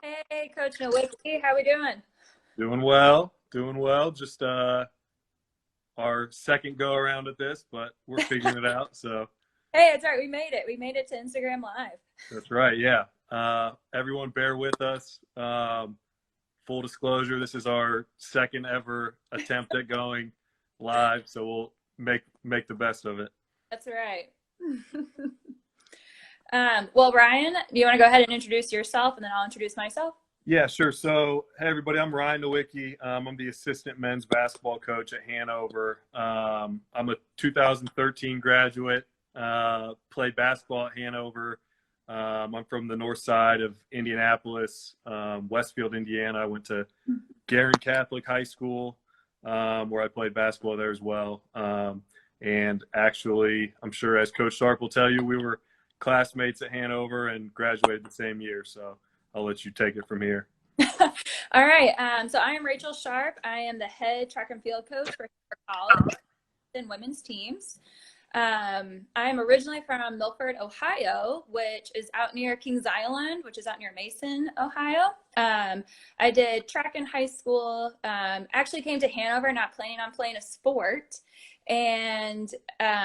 Hey, Coach Nowicki, how we doing? Doing well, doing well. Just our second go around at this, but we're figuring it out. So Hey, it's all right. We made it. We made it to Instagram Live. that's right. Yeah. Everyone bear with us. Full disclosure, this is our second ever attempt at going live, so we'll make the best of it. That's right. Well, Ryan, do you want to go ahead and introduce yourself, and then I'll introduce myself? Yeah, sure. So, hey, everybody, I'm Ryan Nowicki. I'm the assistant men's basketball coach at Hanover. I'm a 2013 graduate, played basketball at Hanover. I'm from the north side of Indianapolis, Westfield, Indiana. I went to Garin Catholic High School, where I played basketball there as well. And actually, I'm sure as Coach Sharpe will tell you, we were classmates at Hanover and graduated the same year. So I'll let you take it from here. All right. So I am Rachel Sharpe. I am the head track and field coach for college and women's teams. I am originally from Milford, Ohio, which is out near Kings Island, which is out near Mason, Ohio. I did track in high school, actually came to Hanover not planning on playing a sport. And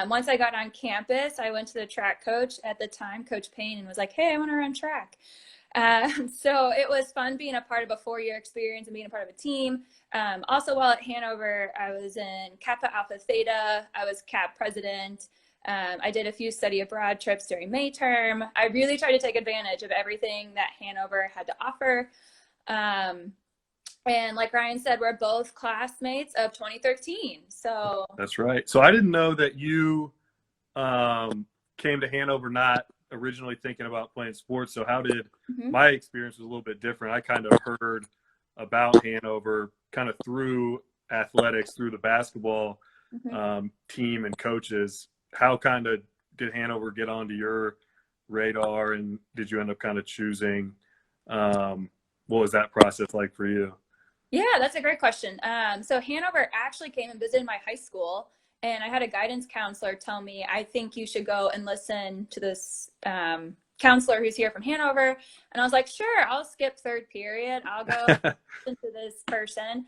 once I got on campus, I went to the track coach at the time, Coach Payne, and was like, hey, I want to run track. So it was fun being a part of a 4-year experience and being a part of a team. Also, while at Hanover, I was in Kappa Alpha Theta. I was CAB president. I did a few study abroad trips during May term. I really tried to take advantage of everything that Hanover had to offer. And like Ryan said, we're both classmates of 2013. So That's right. So I didn't know that you came to Hanover not originally thinking about playing sports. So how did my experience was a little bit different. I kind of heard about Hanover kind of through athletics, through the basketball team and coaches. How kind of did Hanover get onto your radar, and did you end up kind of choosing? What was that process like for you? Yeah, that's a great question. So Hanover actually came and visited my high school, and I had a guidance counselor tell me, I think you should go and listen to this counselor who's here from Hanover. And I was like, sure, I'll skip third period. I'll go listen to this person.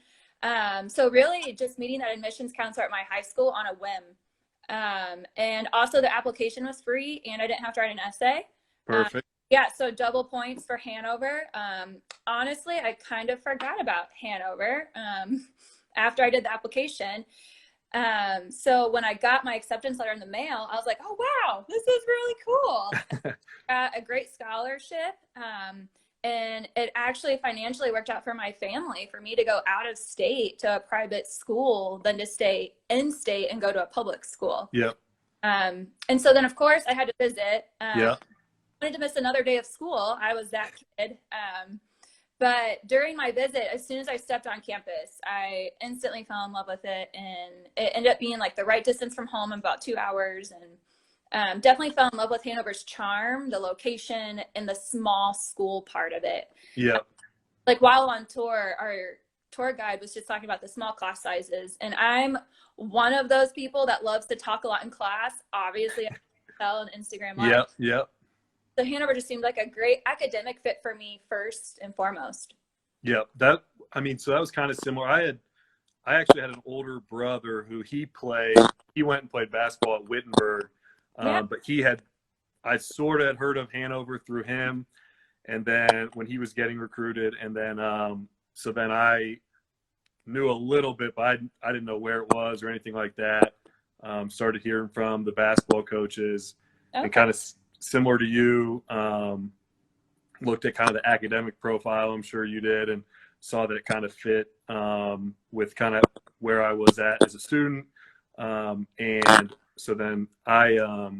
So really just meeting that admissions counselor at my high school on a whim. And also the application was free and I didn't have to write an essay. Perfect. Yeah, so double points for Hanover. Honestly, I kind of forgot about Hanover after I did the application. So when I got my acceptance letter in the mail, I was like, oh, wow, this is really cool. Got a great scholarship. And it actually financially worked out for my family for me to go out of state to a private school than to stay in state and go to a public school. Yep. And so then, of course, I had to visit. Yeah. Wanted to miss another day of school. I was that kid. But during my visit, as soon as I stepped on campus, I instantly fell in love with it. And it ended up being like the right distance from home in about 2 hours. And definitely fell in love with Hanover's charm, the location, and the small school part of it. Yeah. Like while on tour, our tour guide was just talking about the small class sizes. And I'm one of those people that loves to talk a lot in class. Obviously, I can tell on Instagram Live. Yep. Yep. So Hanover just seemed like a great academic fit for me first and foremost. Yeah, so that was kind of similar. I actually had an older brother who he went and played basketball at Wittenberg, but I sort of had heard of Hanover through him, and then when he was getting recruited, and then so then I knew a little bit, but I didn't know where it was or anything like that. Started hearing from the basketball coaches, and kind of similar to you, looked at kind of the academic profile, I'm sure you did, and saw that it kind of fit with kind of where I was at as a student. And so then I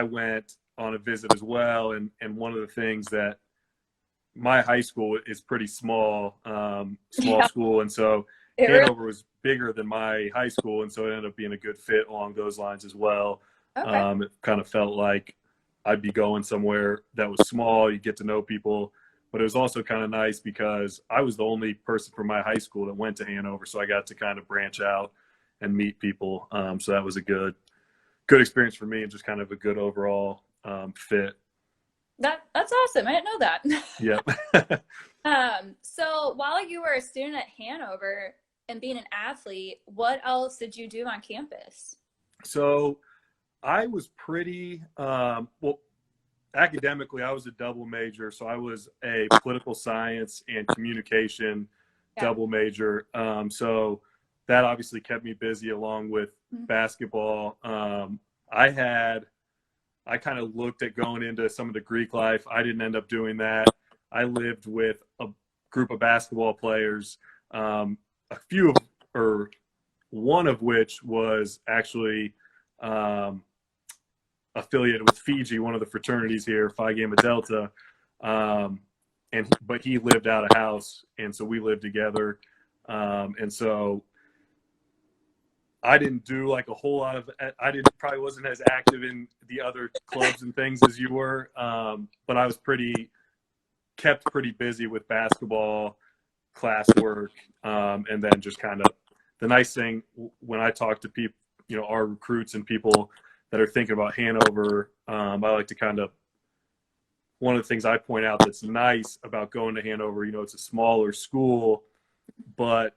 went on a visit as well. And one of the things that my high school is pretty small school. And so Hanover was bigger than my high school. And so it ended up being a good fit along those lines as well. It kind of felt like I'd be going somewhere that was small. You get to know people, but it was also kind of nice because I was the only person from my high school that went to Hanover. So I got to kind of branch out and meet people. So that was a good experience for me and just kind of a good overall fit. That's awesome. I didn't know that. Yep. So while you were a student at Hanover and being an athlete, what else did you do on campus? So I was pretty well academically. I was a double major, so I was a political science and communication Yeah. double major. So that obviously kept me busy along with Mhm. basketball. I had I kind of looked at going into some of the Greek life. I didn't end up doing that. I lived with a group of basketball players, a few of, or one of which was actually um, affiliated with Fiji, one of the fraternities here, Phi Gamma Delta. But he lived out of house, and so we lived together. And so I didn't do like a whole lot of. I didn't probably wasn't as active in the other clubs and things as you were, but I was kept pretty busy with basketball, classwork, and then just kind of the nice thing when I talk to people, our recruits and people that are thinking about Hanover, I like to kind of one of the things I point out that's nice about going to Hanover. It's a smaller school, but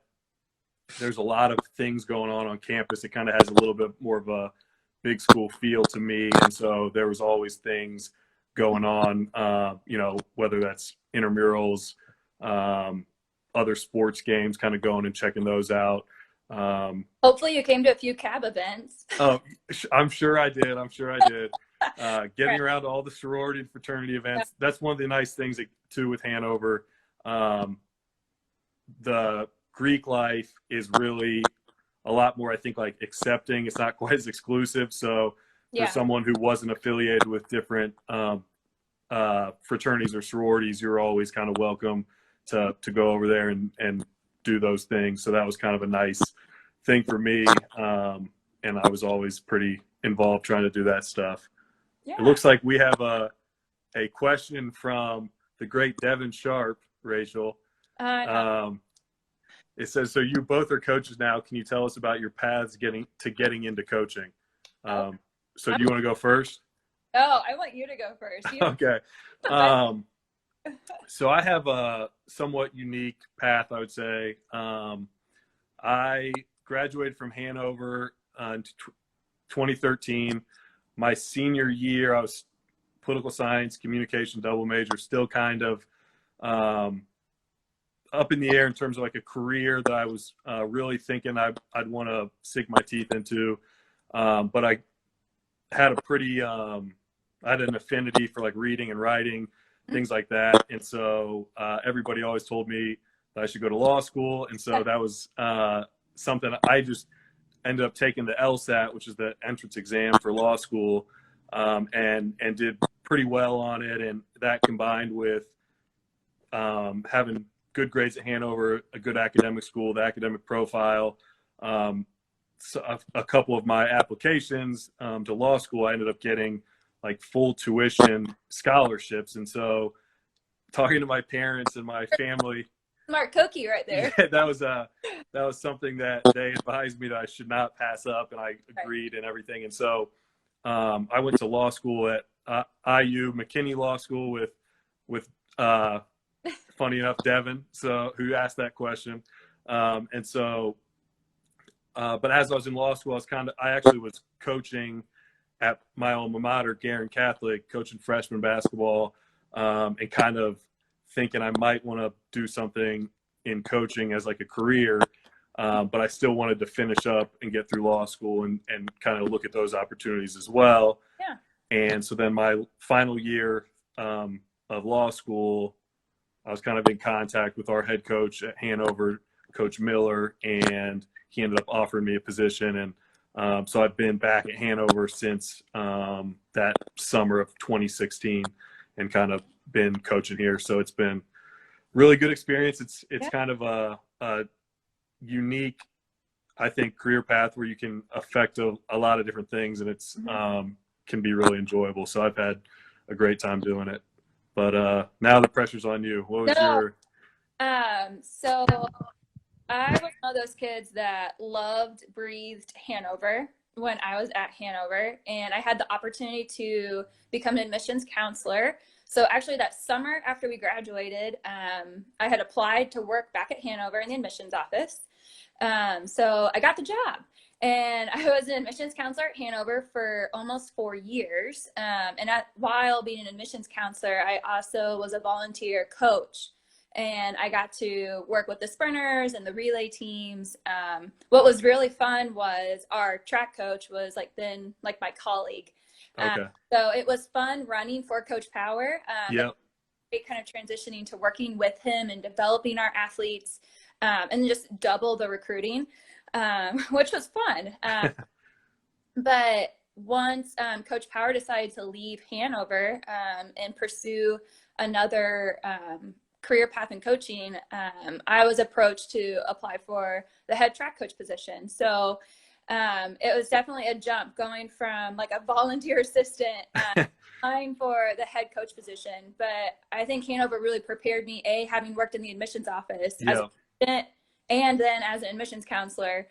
there's a lot of things going on campus. It kind of has a little bit more of a big school feel to me, and so there was always things going on. Whether that's intramurals, other sports games, kind of going and checking those out. Hopefully you came to a few cab events. Oh, I'm sure I did. I'm sure I did. Getting Right. around to all the sorority and fraternity events. That's one of the nice things too with Hanover. Um, the Greek life is really a lot more, I think, like accepting. It's not quite as exclusive. So for Yeah. someone who wasn't affiliated with different fraternities or sororities, you're always kind of welcome to go over there and do those things. So that was kind of a nice thing for me. And I was always pretty involved trying to do that stuff. It Yeah. looks like we have a question from the great Devin Sharpe, Rachel. No. Um, it says, so you both are coaches now. Can you tell us about your paths getting into coaching? Oh, So do you want to go first? no, I want you to go first. You Okay. have Um, so I have a somewhat unique path, I would say. I graduated from Hanover in 2013. My senior year, I was political science, communication, double major, still kind of um, up in the air in terms of like a career that I was really thinking I'd want to sink my teeth into. But I had I had an affinity for like reading and writing, things like that. And so everybody always told me that I should go to law school. And so that was something I just ended up taking the LSAT, which is the entrance exam for law school, and did pretty well on it. And that combined with having good grades at Hanover, a good academic school, the academic profile. So a couple of my applications to law school, I ended up getting like full tuition scholarships. And so talking to my parents and my family, smart cookie right there. yeah, that was something that they advised me that I should not pass up, and I agreed and everything. And so I went to law school at IU McKinney Law School with funny enough Devin, so who asked that question. And so, but as I was in law school, I actually was coaching at my alma mater, Guerin Catholic, coaching freshman basketball, and kind of thinking I might want to do something in coaching as like a career. But I still wanted to finish up and get through law school and kind of look at those opportunities as well. Yeah. And so then my final year of law school, I was kind of in contact with our head coach at Hanover, Coach Miller, and he ended up offering me a position. And so I've been back at Hanover since that summer of 2016 and kind of been coaching here. So it's been really good experience. It's kind of a unique, I think, career path where you can affect a lot of different things, and it's can be really enjoyable. So I've had a great time doing it. But now the pressure's on you. What was No. your? So I was one of those kids that loved, breathed Hanover when I was at Hanover, and I had the opportunity to become an admissions counselor. So actually that summer after we graduated, I had applied to work back at Hanover in the admissions office. So I got the job, and I was an admissions counselor at Hanover for almost 4 years. While being an admissions counselor, I also was a volunteer coach, and I got to work with the sprinters and the relay teams. What was really fun was our track coach was like my colleague. Okay. So it was fun running for Coach Power. Yeah. Kind of transitioning to working with him and developing our athletes, and just double the recruiting, which was fun. But once Coach Power decided to leave Hanover and pursue another career path in coaching, I was approached to apply for the head track coach position. So it was definitely a jump going from like a volunteer assistant applying for the head coach position. But I think Hanover really prepared me, having worked in the admissions office as a student and then as an admissions counselor,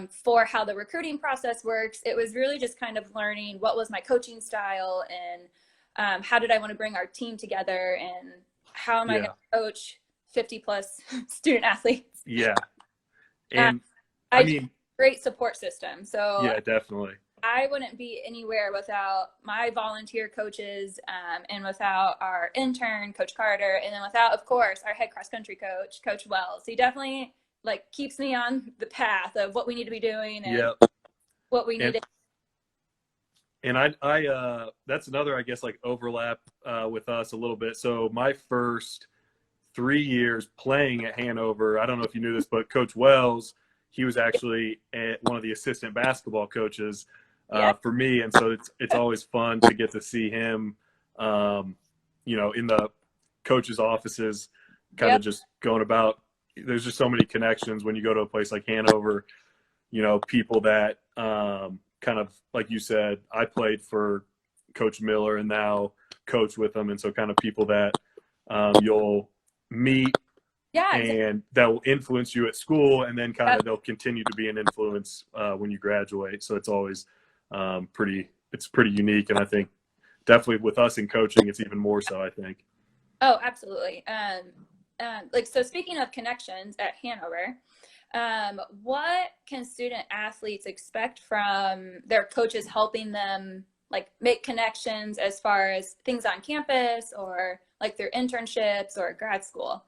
for how the recruiting process works. It was really just kind of learning what was my coaching style, and how did I want to bring our team together, and how am I going to coach 50 plus student athletes. Yeah. And I mean, great support system. So yeah, definitely. I wouldn't be anywhere without my volunteer coaches, and without our intern, Coach Carter, and then without, of course, our head cross country coach, Coach Wells. He definitely like keeps me on the path of what we need to be doing and what we need to. And I that's another, I guess, like overlap with us a little bit. So my first 3 years playing at Hanover, I don't know if you knew this, but Coach Wells, he was actually one of the assistant basketball coaches for me. And so it's always fun to get to see him, you know, in the coaches' offices, kind of just going about. There's just so many connections when you go to a place like Hanover, you know, people that kind of, like you said, I played for Coach Miller and now coach with him. And so kind of people that you'll meet and that will influence you at school, and then kind of they'll continue to be an influence when you graduate. So it's always pretty unique. And I think definitely with us in coaching, it's even more so, I think. Oh, absolutely. So speaking of connections at Hanover, what can student athletes expect from their coaches helping them like make connections as far as things on campus or like their internships or grad school?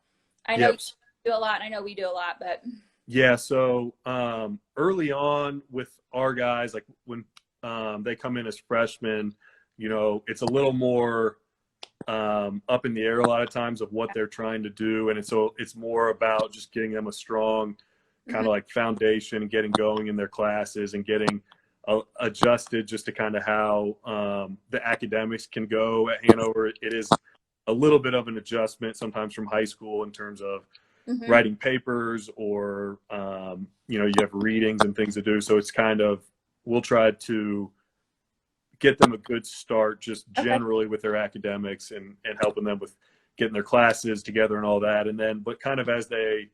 I know you do a lot, and I know we do a lot, but yeah. So early on with our guys, like when they come in as freshmen, you know, it's a little more up in the air a lot of times of what they're trying to do. And it's more about just getting them a strong kind of like foundation and getting going in their classes and getting adjusted just to kind of how the academics can go at Hanover. It is a little bit of an adjustment sometimes from high school in terms of writing papers or, you know, you have readings and things to do. So it's kind of, we'll try to get them a good start just generally with their academics and helping them with getting their classes together and all that. And then, but kind of as they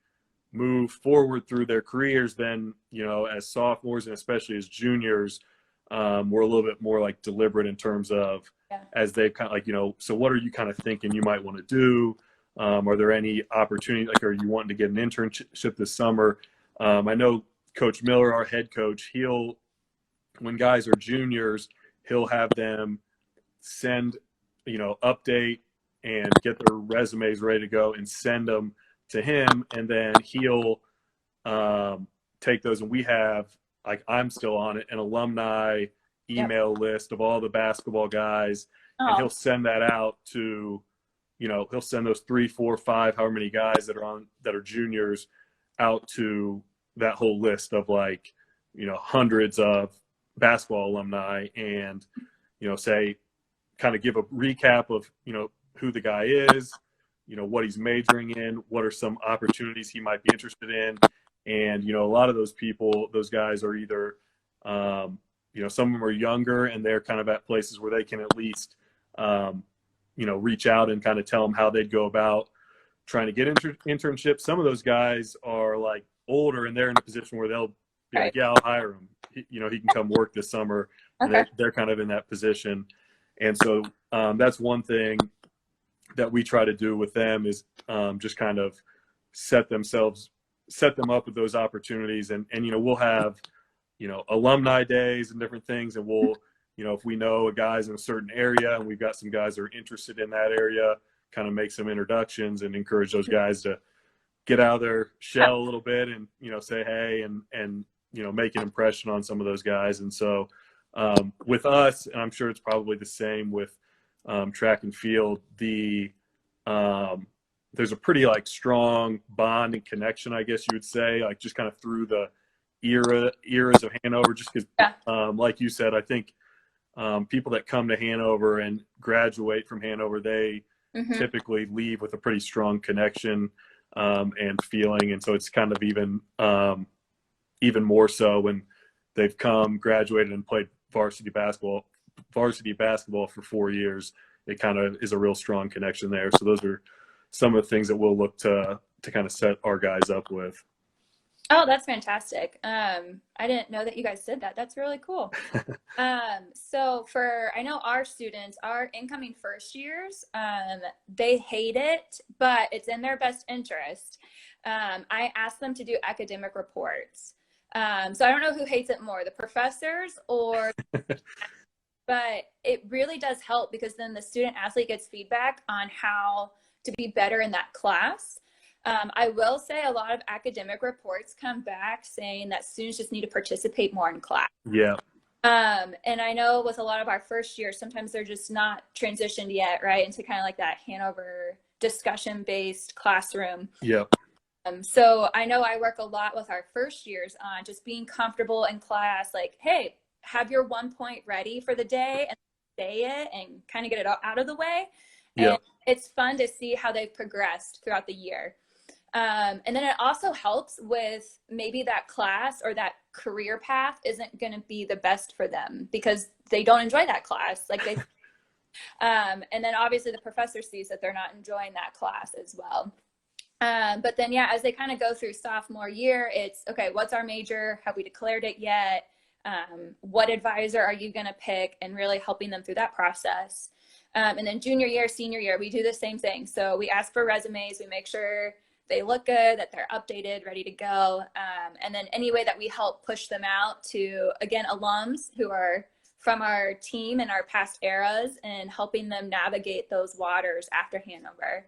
move forward through their careers, then, you know, as sophomores and especially as juniors, we're a little bit more like deliberate in terms of as they kind of like, you know, so what are you kind of thinking you might want to do? Are there any opportunities, like, are you wanting to get an internship this summer? I know Coach Miller, our head coach, when guys are juniors, he'll have them send, you know, update and get their resumes ready to go and send them to him. And then he'll take those. And we have, like, I'm still on it, an alumni email list of all the basketball guys. And he'll send that out to, you know, he'll send those 3, 4, 5, however many guys that are juniors out to that whole list of, like, you know, hundreds of basketball alumni, and, you know, say, kind of give a recap of, you know, who the guy is, you know, what he's majoring in, what are some opportunities he might be interested in. And, you know, a lot of those people, those guys are either, you know, some of them are younger and they're kind of at places where they can at least, you know, reach out and kind of tell them how they'd go about trying to get internships. Some of those guys are like older and they're in a position where they'll be like, yeah, I'll hire him. You know, he can come work this summer. And they're kind of in that position. And so that's one thing that we try to do with them is just kind of set them up with those opportunities. And we'll have, alumni days and different things. And we'll, if we know a guy's in a certain area and we've got some guys that are interested in that area, kind of make some introductions and encourage those guys to get out of their shell a little bit and, say, hey, and make an impression on some of those guys. And so with us, and I'm sure it's probably the same with track and field, there's a pretty strong bond and connection, I guess you would say, just kind of through the eras of Hanover, just because, like you said, I think people that come to Hanover and graduate from Hanover, they typically leave with a pretty strong connection and feeling. And so it's kind of even more so when they've graduated and played varsity basketball for 4 years. It kind of is a real strong connection there. So those are some of the things that we'll look to kind of set our guys up with. Oh, that's fantastic. I didn't know that you guys did that. That's really cool. So I know our students, our incoming first years, they hate it, but it's in their best interest. I asked them to do academic reports. So I don't know who hates it more, the professors or, but it really does help because then the student athlete gets feedback on how to be better in that class. I will say a lot of academic reports come back saying that students just need to participate more in class. Yeah. And I know with a lot of our first years, sometimes they're just not transitioned yet, right, into kind of like that Hanover discussion-based classroom. Yeah. So I know I work a lot with our first years on just being comfortable in class, like, hey, have your 1 point ready for the day and say it and kind of get it out of the way. Yeah. And it's fun to see how they've progressed throughout the year. And then it also helps with maybe that class or that career path isn't going to be the best for them because they don't enjoy that class. And then obviously the professor sees that they're not enjoying that class as well. But then, as they kind of go through sophomore year, it's, okay, what's our major? Have we declared it yet? What advisor are you going to pick? And really helping them through that process. And then junior year, senior year, we do the same thing. So we ask for resumes. We make sure they look good, that they're updated, ready to go. And then any way that we help push them out to, again, alums who are from our team and our past eras and helping them navigate those waters after Hanover.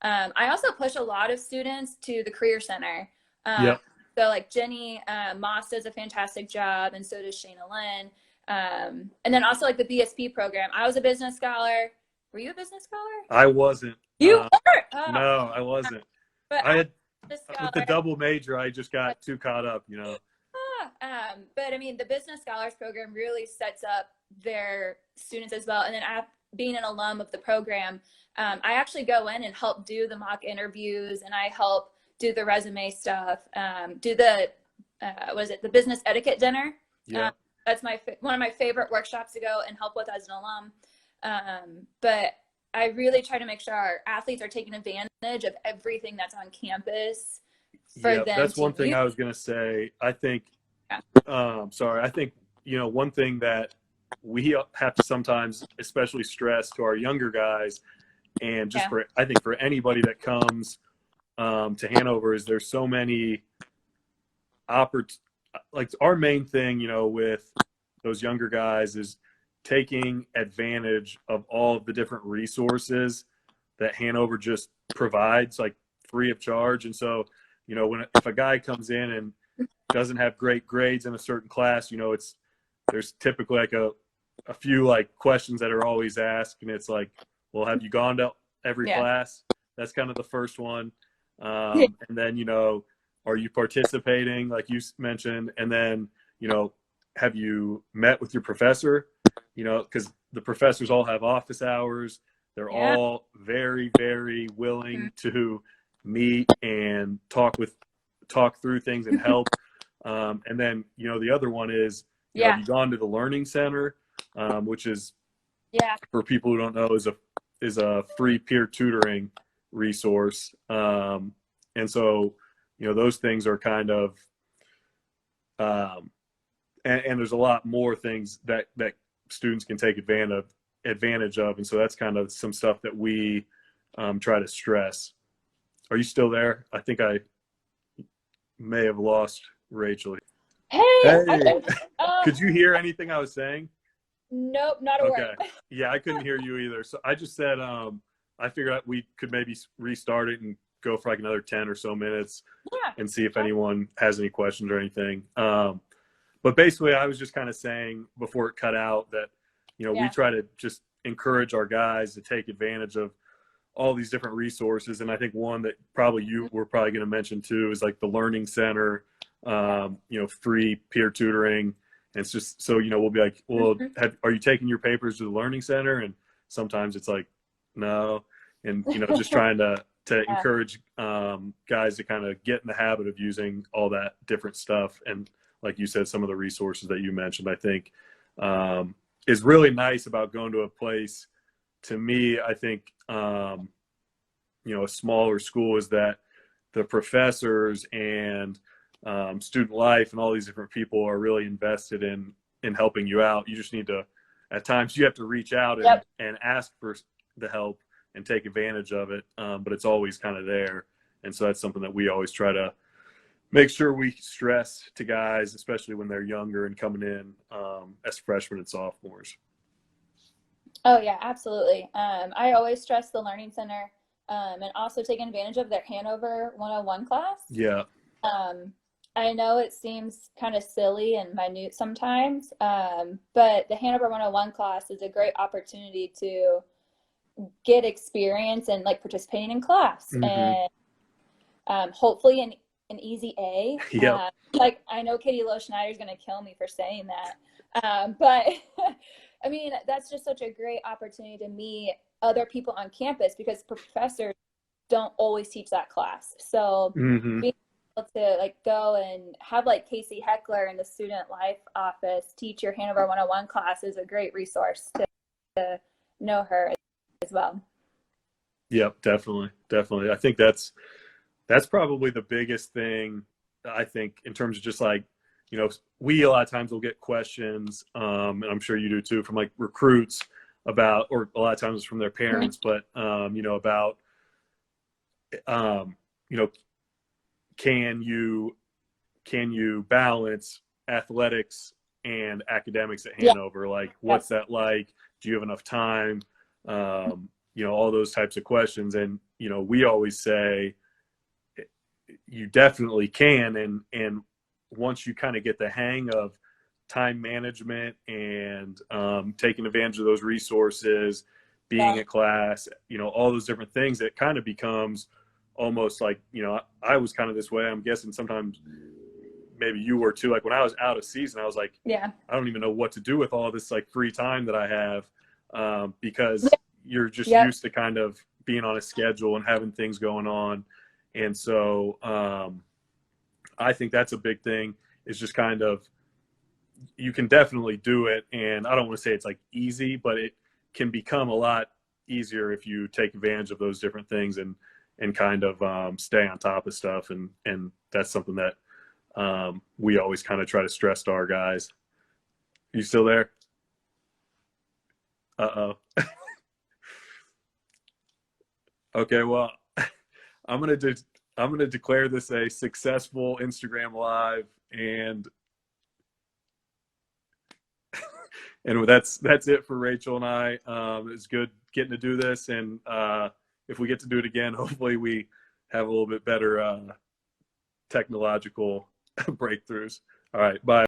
I also push a lot of students to the Career Center. So like Jenny Moss does a fantastic job, and so does Shayna Lynn. And then also like the BSP program. I was a business scholar. Were you a business scholar? I wasn't. You were? Oh. No, I wasn't. But I had with the double major. I just got too caught up, But I mean, the business scholars program really sets up their students as well. And then being an alum of the program, I actually go in and help do the mock interviews, and I help do the resume stuff, do the the business etiquette dinner. Yeah. That's one of my favorite workshops to go and help with as an alum. But I really try to make sure our athletes are taking advantage of everything that's on campus for them. That's one thing I was going to say. I think, I think, one thing that we have to sometimes especially stress to our younger guys, and just I think for anybody that comes to Hanover, is there's so many like our main thing, with those younger guys is taking advantage of all of the different resources that Hanover just provides, like free of charge. And so, if a guy comes in and doesn't have great grades in a certain class, there's typically like a few like questions that are always asked. And it's like, well, have you gone to every class? That's kind of the first one. And then, are you participating, like you mentioned? And then, have you met with your professor? Because the professors all have office hours. They're all very, very willing to meet and talk through things and help. And then, the other one is, have you gone to the Learning Center, which is, for people who don't know, is a free peer tutoring resource. And so, those things are kind of, and there's a lot more things that students can take advantage of. And so that's kind of some stuff that we try to stress. Are you still there? I think I may have lost Rachel. Hey, I Hey, can, could you hear anything I was saying? nope, not a Okay. word. Yeah, I couldn't hear you either. So I just said I figured out we could maybe restart it and go for like another 10 or so minutes Yeah. and see if anyone has any questions or anything. But basically, I was just kind of saying before it cut out that, we Yeah. try to just encourage our guys to take advantage of all these different resources. And I think one that probably you were probably going to mention too is like the Learning Center, free peer tutoring. And it's just so, we'll be like, well, are you taking your papers to the Learning Center? And sometimes it's like, no. And, just trying to Yeah. encourage guys to kind of get in the habit of using all that different stuff. And like you said, some of the resources that you mentioned, I think is really nice about going to a place. To me, I think, a smaller school is that the professors and student life and all these different people are really invested in helping you out. You just need to, at times you have to reach out and ask for the help and take advantage of it. But it's always kind of there. And so that's something that we always try to make sure we stress to guys, especially when they're younger and coming in as freshmen and sophomores. Oh yeah, absolutely. I always stress the Learning Center, and also taking advantage of their Hanover 101 class. Yeah. I know it seems kind of silly and minute sometimes, but the Hanover 101 class is a great opportunity to get experience and like participating in class, and hopefully an easy A. Yep. Like I know Katie Lowe Schneider's going to kill me for saying that, but I mean that's just such a great opportunity to meet other people on campus because professors don't always teach that class. So being able to like go and have like Casey Heckler in the student life office teach your Hanover 101 class is a great resource to know her as well. Yep, definitely. I think that's probably the biggest thing. I think in terms of just like, we a lot of times will get questions, and I'm sure you do too, from like recruits about, or a lot of times it's from their parents, but about, can you balance athletics and academics at Hanover? Like, what's that like? Do you have enough time? All those types of questions. And, we always say you definitely can. And once you kind of get the hang of time management and taking advantage of those resources, being at class, all those different things, it kind of becomes almost like, I was kind of this way. I'm guessing sometimes maybe you were too. Like when I was out of season, I was like, I don't even know what to do with all this like free time that I have, because you're just used to kind of being on a schedule and having things going on. And so I think that's a big thing, is just kind of, you can definitely do it. And I don't want to say it's like easy, but it can become a lot easier if you take advantage of those different things and kind of stay on top of stuff. And that's something that we always kind of try to stress to our guys. You still there? Uh-oh. Okay, well, I'm gonna declare this a successful Instagram live, and that's it for Rachel and I. It's good getting to do this, and if we get to do it again, hopefully we have a little bit better technological breakthroughs. All right, bye.